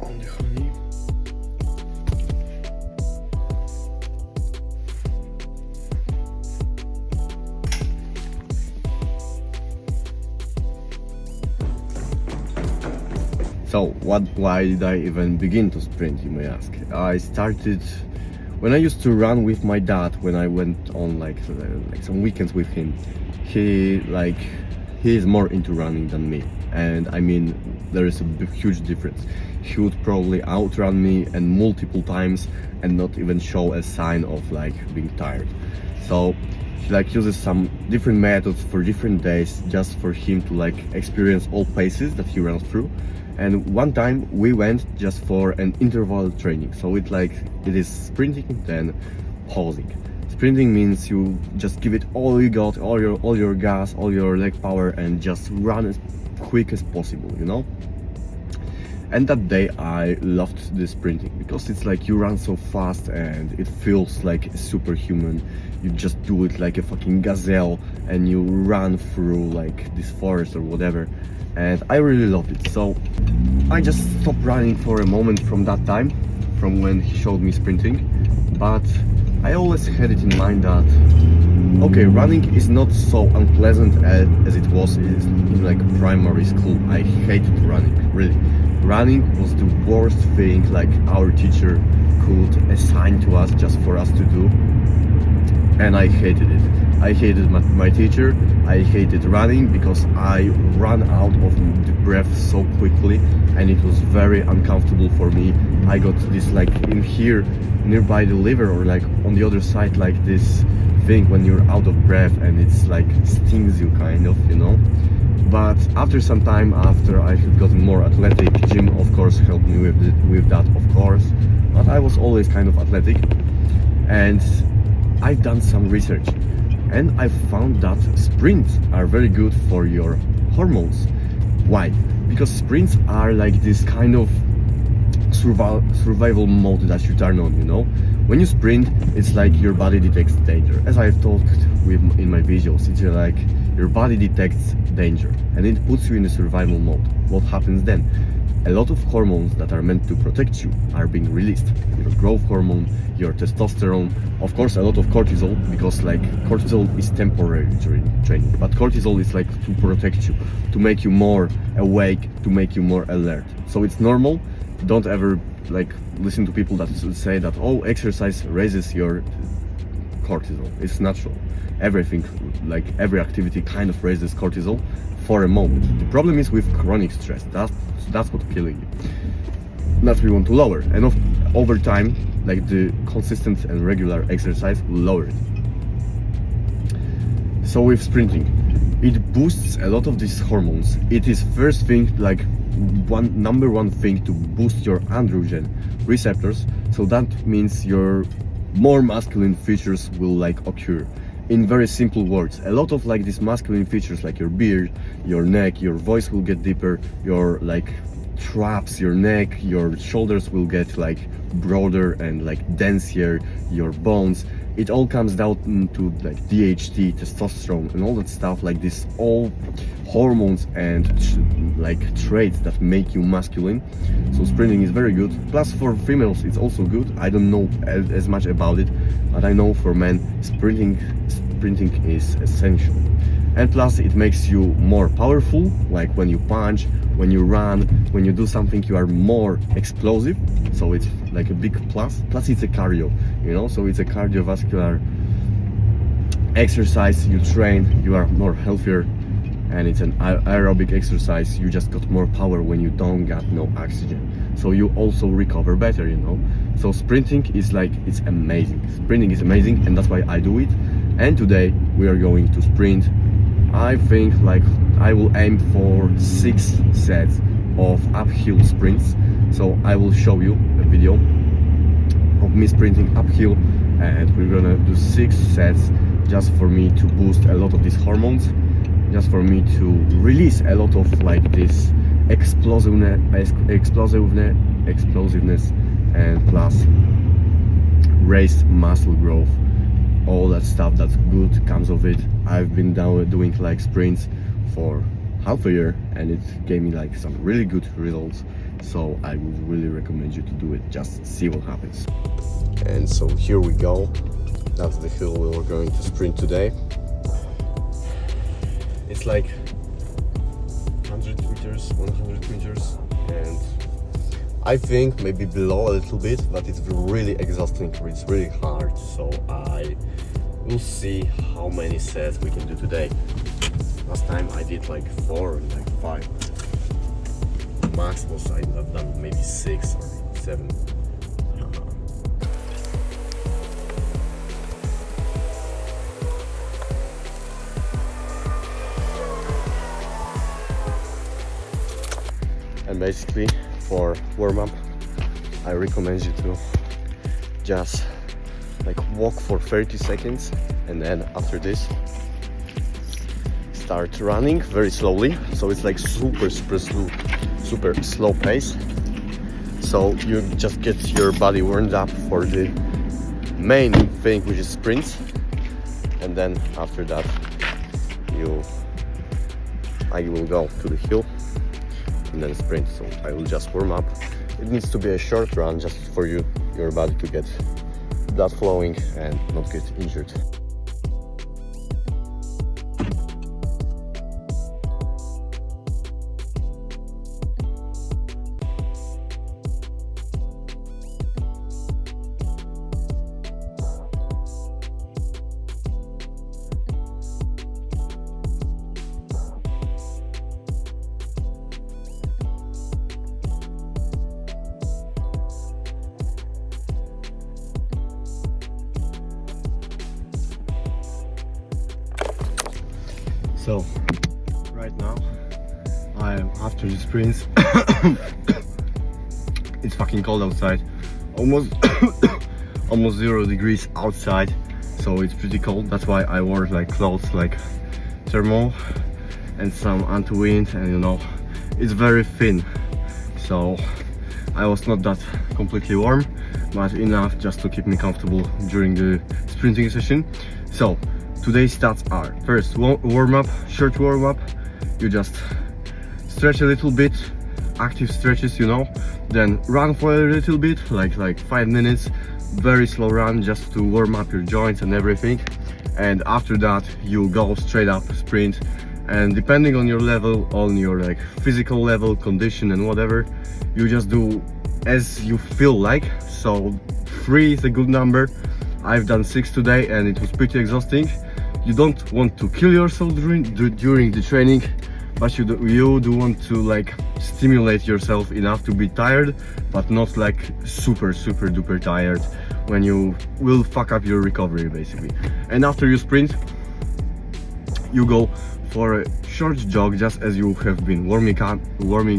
on the honey. So why did I even begin to sprint, you may ask? I started when I used to run with my dad when I went on like some weekends with him. He is more into running than me, and I mean there is a huge difference. He would probably outrun me and multiple times and not even show a sign of like being tired. So he like uses some different methods for different days just for him to like experience all paces that he runs through. And one time we went just for an interval training, so it is sprinting then pausing. Sprinting means you just give it all you got, all your gas, all your leg power, and just run as quick as possible, you know. And that day I loved the sprinting because it's like you run so fast and it feels like superhuman. You just do it like a fucking gazelle and you run through like this forest or whatever, and I really loved it. So I just stopped running for a moment from that time, from when he showed me sprinting, but I always had it in mind that okay, running is not so unpleasant as it was in like primary school. I hated running, really. Running was the worst thing like our teacher could assign to us just for us to do, and I hated it. I hated my teacher, I hated running because I ran out of the breath so quickly and it was very uncomfortable for me. I got this like in here nearby the liver or like on the other side like this thing when you're out of breath and it's like stings you kind of, you know. But after some time, after I had gotten more athletic, gym of course helped me with that of course, but I was always kind of athletic, and I've done some research and I found that sprints are very good for your hormones. Why? Because sprints are like this kind of survival mode that you turn on, you know. When you sprint, it's like your body detects danger. As I've talked in my videos, it's like your body detects danger and it puts you in a survival mode. What happens then? A lot of hormones that are meant to protect you are being released. Your growth hormone, your testosterone, of course a lot of cortisol, because like cortisol is temporary during training, but cortisol is like to protect you, to make you more awake, to make you more alert. So it's normal. Don't ever like listen to people that say that oh, exercise raises your cortisol. It's natural. Everything, like every activity kind of raises cortisol for a moment. The problem is with chronic stress. That's what's killing you. That we want to lower, and over time, like the consistent and regular exercise will lower it. So with sprinting, it boosts a lot of these hormones. It is first thing, like number one thing, to boost your androgen receptors. So that means your more masculine features will like occur. In very simple words, a lot of like these masculine features like your beard, your neck, your voice will get deeper, your like traps, your neck, your shoulders will get like broader and like denser, your bones. It all comes down to like DHT, testosterone and all that stuff, like this all hormones and like traits that make you masculine. So sprinting is very good. Plus for females it's also good. I don't know as much about it, but I know for men sprinting is essential. And plus it makes you more powerful, like when you punch, when you run, when you do something you are more explosive. So it's like a big plus. Plus it's a cardio, you know, so it's a cardiovascular exercise. You train, you are more healthier, and it's an aerobic exercise. You just got more power when you don't got no oxygen, so you also recover better, you know. So sprinting is like, it's amazing. Sprinting is amazing, and that's why I do it. And today we are going to sprint. I think like I will aim for 6 sets of uphill sprints. So I will show you a video of me sprinting uphill, and we're gonna do 6 sets just for me to boost a lot of these hormones, just for me to release a lot of like this explosiveness, and plus raise muscle growth. All that stuff that's good comes of it. I've been doing like sprints for half a year and it gave me like some really good results. So I would really recommend you to do it, just see what happens. And so here we go. That's the hill we were going to sprint today. It's like 100 meters, 100 meters, and I think maybe below a little bit, but it's really exhausting, it's really hard. So I will see how many sets we can do today. Last time I did like 4 and like 5. Max was I've done maybe 6 or 7. And basically for warm-up I recommend you to just like walk for 30 seconds, and then after this start running very slowly, so it's like super slow pace, so you just get your body warmed up for the main thing, which is sprints. And then after that I will go to the hill and then sprint. So I will just warm up. It needs to be a short run just for your body to get blood flowing and not get injured. So right now I am after the sprints. It's fucking cold outside, almost almost 0 degrees outside, so it's pretty cold. That's why I wore like clothes like thermal and some anti-wind, and you know, it's very thin, so I was not that completely warm, but enough just to keep me comfortable during the sprinting session. So today's stats are: first, warm-up, short warm-up. You just stretch a little bit, active stretches, you know. Then run for a little bit, like 5 minutes, very slow run, just to warm up your joints and everything. And after that, you go straight up sprint. And depending on your level, on your like physical level, condition and whatever, you just do as you feel like. So 3 is a good number. I've done 6 today and it was pretty exhausting. You don't want to kill yourself during the training, but you do want to like stimulate yourself enough to be tired, but not like super duper tired when you will fuck up your recovery basically. And after you sprint, you go for a short jog, just as you have been warming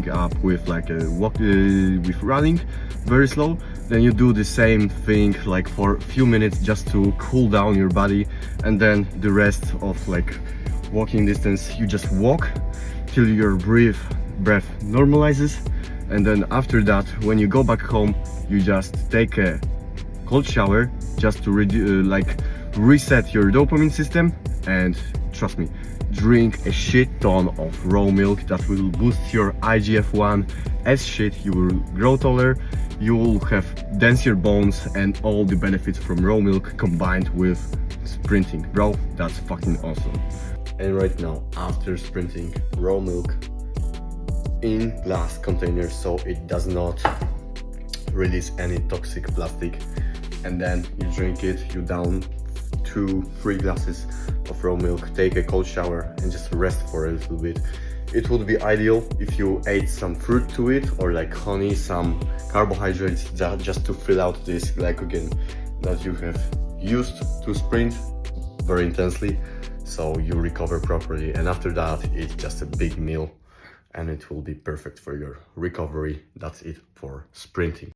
up with like a walk with running, very slow. Then you do the same thing like for a few minutes just to cool down your body, and then the rest of like walking distance you just walk till your breath normalizes. And then after that, when you go back home, you just take a cold shower just to reset your dopamine system. And trust me, drink a shit ton of raw milk. That will boost your IGF-1 as shit. You will grow taller, you will have denser bones, and all the benefits from raw milk combined with sprinting. Bro, that's fucking awesome. And right now, after sprinting, raw milk in glass containers, so it does not release any toxic plastic, and then you drink it, you down 2-3 glasses of raw milk, take a cold shower and just rest for a little bit. It would be ideal if you ate some fruit to it, or like honey, some carbohydrates, just to fill out this glycogen that you have used to sprint very intensely, so you recover properly. And after that, it's just a big meal and it will be perfect for your recovery. That's it for sprinting.